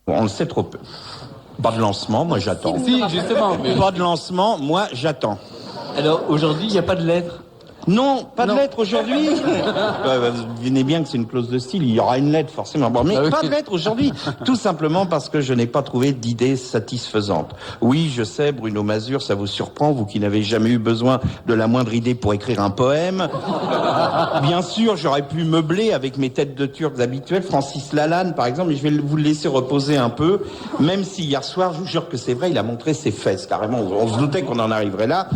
On le sait trop peu. Pas de lancement, moi j'attends. Si, justement. Mais... Pas de lancement, moi j'attends. Alors, aujourd'hui, il n'y a pas de lettre? Non, pas de lettre aujourd'hui. Vous devinez bien que c'est une clause de style, il y aura une lettre forcément. Bon, mais pas de lettre aujourd'hui, tout simplement parce que je n'ai pas trouvé d'idée satisfaisante. Oui, je sais, Bruno Mazur, ça vous surprend, vous qui n'avez jamais eu besoin de la moindre idée pour écrire un poème. Bien sûr, j'aurais pu meubler avec mes têtes de Turcs habituelles, Francis Lalanne par exemple, mais je vais vous le laisser reposer un peu, même si hier soir, je vous jure que c'est vrai, il a montré ses fesses, carrément, on se doutait qu'on en arriverait là.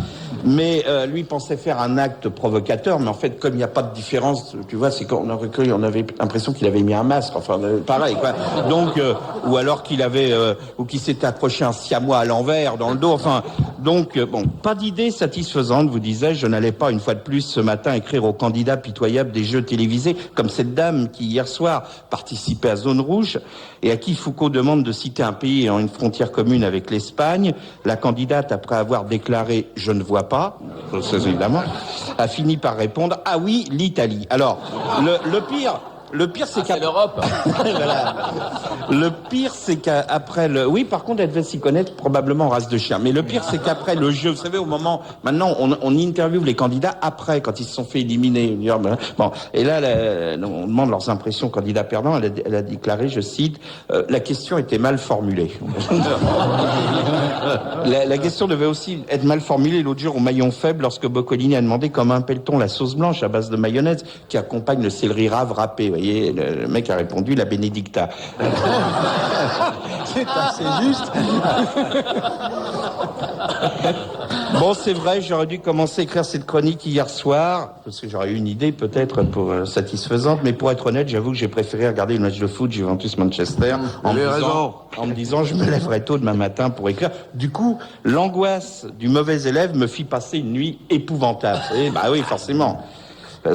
Mais lui pensait faire un acte provocateur, mais en fait, comme il n'y a pas de différence, tu vois, c'est qu'on aurait cru, on avait l'impression qu'il avait mis un masque, enfin, pareil, quoi. Donc, ou alors qu'il avait, ou qu'il s'était accroché un siamois à l'envers dans le dos, enfin, donc, bon, pas d'idée satisfaisante, vous disais, je n'allais pas, une fois de plus, ce matin, écrire aux candidats pitoyables des jeux télévisés, comme cette dame qui, hier soir, participait à Zone Rouge, et à qui Foucault demande de citer un pays ayant une frontière commune avec l'Espagne. La candidate, après avoir déclaré « je ne vois pas », évidemment, a fini par répondre « ah oui, l'Italie ». Alors, le pire, c'est qu'après l'Europe. Voilà. Le pire, c'est qu'après le... Oui, par contre, elle devait s'y connaître probablement en race de chien. Mais le pire, c'est qu'après le jeu, vous savez, au moment... Maintenant, on interviewe les candidats après, quand ils se sont fait éliminer. Bon, et là, on demande leurs impressions candidats perdants. Elle a déclaré, je cite, la question était mal formulée. La question devait aussi être mal formulée l'autre jour au maillon faible, lorsque Boccolini a demandé comment appelle-t-on la sauce blanche à base de mayonnaise qui accompagne le céleri rave râpé. Vous voyez, le mec a répondu la Benedicta. C'est assez juste. Bon, c'est vrai, j'aurais dû commencer à écrire cette chronique hier soir, parce que j'aurais eu une idée peut-être pour satisfaisante, mais pour être honnête, j'avoue que j'ai préféré regarder le match de foot Juventus-Manchester en me disant je me lèverai tôt demain matin pour écrire. Du coup, l'angoisse du mauvais élève me fit passer une nuit épouvantable. Vous savez, bah oui, forcément.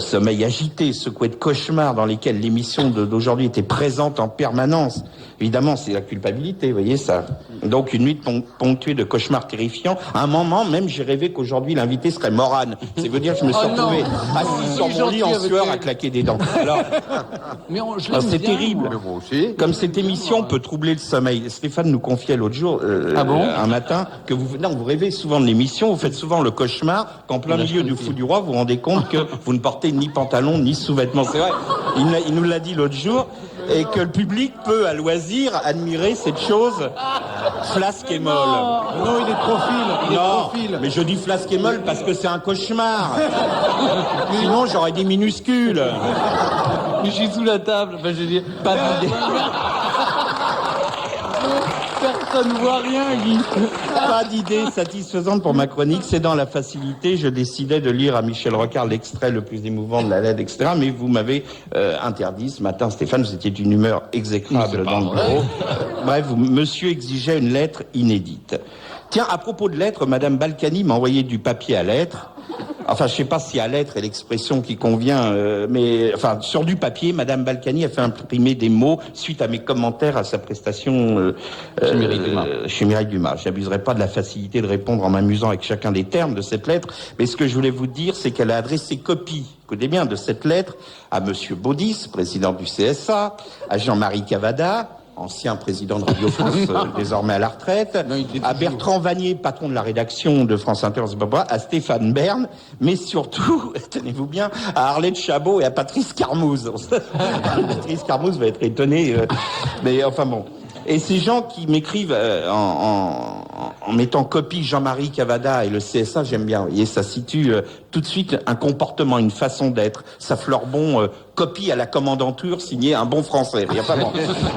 Sommeil agité, secoué de cauchemars dans lesquels l'émission d'aujourd'hui était présente en permanence. Évidemment, c'est la culpabilité, vous voyez ça. Donc une nuit ponctuée de cauchemars terrifiants. À un moment, même, j'ai rêvé qu'aujourd'hui, l'invité serait Morane. Ça veut dire que je me suis retrouvé assis sur mon lit en sueur à claquer des dents. Alors, c'est terrible. Comme cette émission peut troubler le sommeil. Stéphane nous confiait l'autre jour, un matin, que vous rêvez souvent de l'émission, vous faites souvent le cauchemar, qu'en plein milieu du Fou du Roi, vous vous rendez compte que vous ne portez ni pantalon, ni sous-vêtements. C'est vrai, il nous l'a dit l'autre jour, et que le public peut, à loisir, admirer cette chose flasque et molle. Non, il est profil. Mais je dis flasque et molle parce que c'est un cauchemar. Sinon, j'aurais des minuscules. Mais je suis sous la table. Enfin, je veux dire, pas d'idée. Personne ne voit rien, Guy. Pas d'idée satisfaisante pour ma chronique. C'est dans la facilité. Je décidais de lire à Michel Rocard l'extrait le plus émouvant de la lettre, etc. Mais vous m'avez interdit ce matin, Stéphane. Vous étiez d'une humeur exécrable dans le bureau. Bref, monsieur exigeait une lettre inédite. Tiens, à propos de lettres, Madame Balkany m'a envoyé du papier à lettres. Enfin, je sais pas si à lettres est l'expression qui convient, mais enfin, sur du papier, Madame Balkany a fait imprimer des mots suite à mes commentaires à sa prestation chez Mireille Dumas. J'abuserai pas de la facilité de répondre en m'amusant avec chacun des termes de cette lettre, mais ce que je voulais vous dire, c'est qu'elle a adressé copie, écoutez bien, de cette lettre à Monsieur Baudis, président du CSA, à Jean-Marie Cavada, ancien président de Radio France, désormais à la retraite, à Bertrand Vanier, patron de la rédaction de France Inter, à Stéphane Bern, mais surtout, tenez-vous bien, à Arlette Chabot et à Patrice Carmouze. Patrice Carmouze va être étonné, mais enfin bon. Et ces gens qui m'écrivent en mettant copie Jean-Marie Cavada et le CSA, j'aime bien. Vous voyez, ça situe tout de suite un comportement, une façon d'être. Ça fleure bon, copie à la commandanture signée un bon français. Il y a pas bon.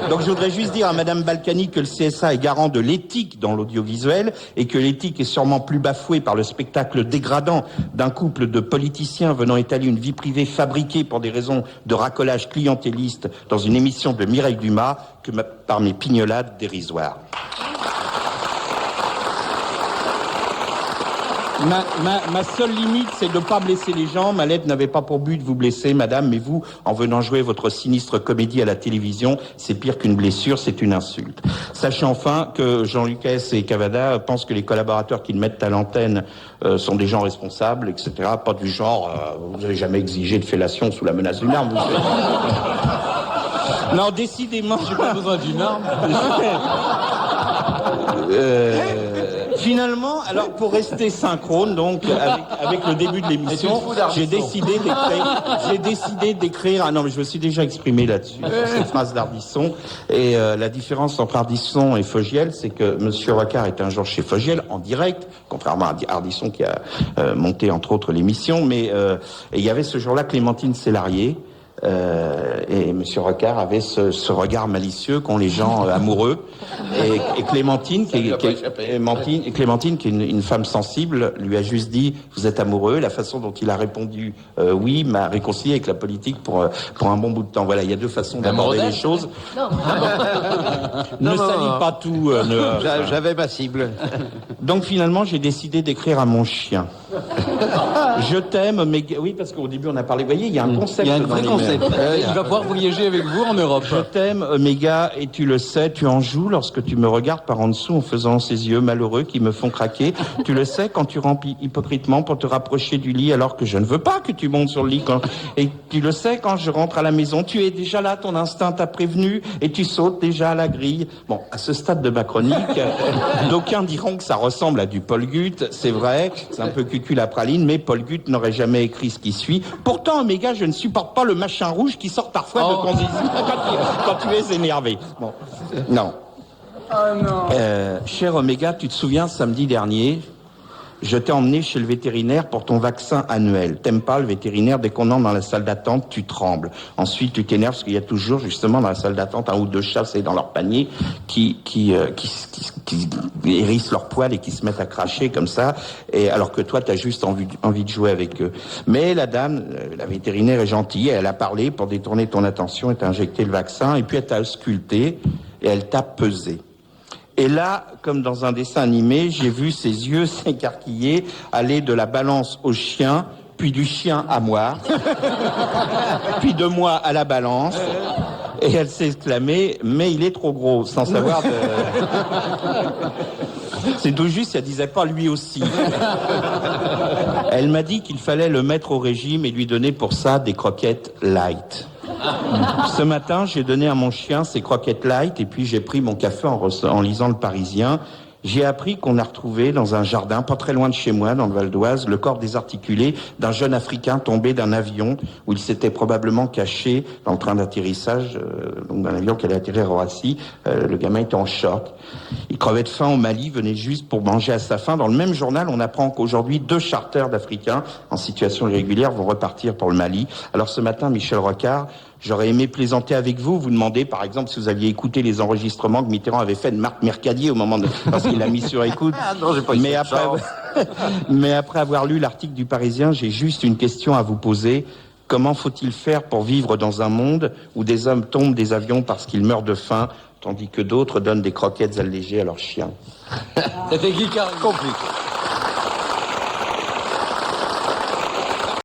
Donc je voudrais juste dire à Madame Balkany que le CSA est garant de l'éthique dans l'audiovisuel et que l'éthique est sûrement plus bafouée par le spectacle dégradant d'un couple de politiciens venant étaler une vie privée fabriquée pour des raisons de racolage clientéliste dans une émission de Mireille Dumas que par mes pignolades dérisoires. Ma seule limite, c'est de ne pas blesser les gens. Ma lettre n'avait pas pour but de vous blesser, madame, mais vous, en venant jouer votre sinistre comédie à la télévision, c'est pire qu'une blessure, c'est une insulte. Sachez enfin que Jean Lucas et Cavada pensent que les collaborateurs qu'ils mettent à l'antenne sont des gens responsables, etc. Pas du genre, vous n'avez jamais exigé de fellation sous la menace d'une arme. Non, décidément, J'ai pas besoin d'une arme. Finalement, alors pour rester synchrone, donc avec le début de l'émission, j'ai décidé d'écrire. Ah non, mais je me suis déjà exprimé là-dessus sur cette phrase d'Ardisson. Et la différence entre Ardisson et Fogiel, c'est que Monsieur Rocard est un jour chez Fogiel en direct, contrairement à Ardisson qui a monté entre autres l'émission. Mais il y avait ce jour-là Clémentine Célarié. Et Monsieur Rocard avait ce regard malicieux qu'ont les gens amoureux. Et Clémentine, Clémentine, qui est une femme sensible, lui a juste dit « Vous êtes amoureux ?» La façon dont il a répondu « Oui » m'a réconcilié avec la politique pour un bon bout de temps. Voilà, il y a deux façons d'aborder les choses. Non. Ne salis pas tout. J'avais ma cible. Donc finalement, j'ai décidé d'écrire à mon chien. Je t'aime, mais... Oui, parce qu'au début, on a parlé... Vous voyez, il y a un concept. Il y a un dans vrai les concept. mails. Il va pouvoir voyager avec vous en Europe. Je t'aime, Oméga, et tu le sais, tu en joues lorsque tu me regardes par en dessous en faisant ces yeux malheureux qui me font craquer. Tu le sais quand tu remplis hypocritement pour te rapprocher du lit alors que je ne veux pas que tu montes sur le lit. Et tu le sais quand je rentre à la maison, tu es déjà là, ton instinct t'a prévenu et tu sautes déjà à la grille. Bon, à ce stade de ma chronique, d'aucuns diront que ça ressemble à du Paul Gut, c'est vrai, c'est un peu cucul à praline, mais Paul Gut n'aurait jamais écrit ce qui suit. Pourtant, Oméga, je ne supporte pas le machin rouge qui sort parfois de ton zizi quand tu es énervé. Bon, non. Cher Oméga, tu te souviens, samedi dernier, je t'ai emmené chez le vétérinaire pour ton vaccin annuel. T'aimes pas le vétérinaire, dès qu'on entre dans la salle d'attente, tu trembles. Ensuite, tu t'énerves parce qu'il y a toujours, justement, dans la salle d'attente, un ou deux chats, c'est dans leur panier, qui hérissent leurs poils et qui se mettent à cracher comme ça, et alors que toi, t'as juste envie de jouer avec eux. Mais la dame, la vétérinaire est gentille, elle a parlé pour détourner ton attention et t'a injecté le vaccin, et puis elle t'a ausculté, et elle t'a pesé. Et là, comme dans un dessin animé, j'ai vu ses yeux s'écarquiller, aller de la balance au chien, puis du chien à moi, puis de moi à la balance. Et elle s'est exclamée « Mais il est trop gros », sans savoir de... C'est tout juste, elle disait pas lui aussi. Elle m'a dit qu'il fallait le mettre au régime et lui donner pour ça des croquettes light. Ce matin, j'ai donné à mon chien ses croquettes light et puis j'ai pris mon café en lisant Le Parisien. J'ai appris qu'on a retrouvé dans un jardin, pas très loin de chez moi, dans le Val d'Oise, le corps désarticulé d'un jeune Africain tombé d'un avion où il s'était probablement caché dans le train d'atterrissage, donc d'un avion qui allait atterrir à Roissy. Le gamin était en choc. Il crevait de faim au Mali, venait juste pour manger à sa faim. Dans le même journal, on apprend qu'aujourd'hui, 2 charters d'Africains en situation irrégulière vont repartir pour le Mali. Alors ce matin, Michel Rocard, j'aurais aimé plaisanter avec vous, vous demander par exemple si vous aviez écouté les enregistrements que Mitterrand avait fait de Marc Mercadier au moment de... parce qu'il l'a mis sur écoute. Ah non, j'ai pas eu mais après avoir lu l'article du Parisien, j'ai juste une question à vous poser. Comment faut-il faire pour vivre dans un monde où des hommes tombent des avions parce qu'ils meurent de faim, tandis que d'autres donnent des croquettes allégées à leurs chiens? C'était Guy Carré. Compliqué.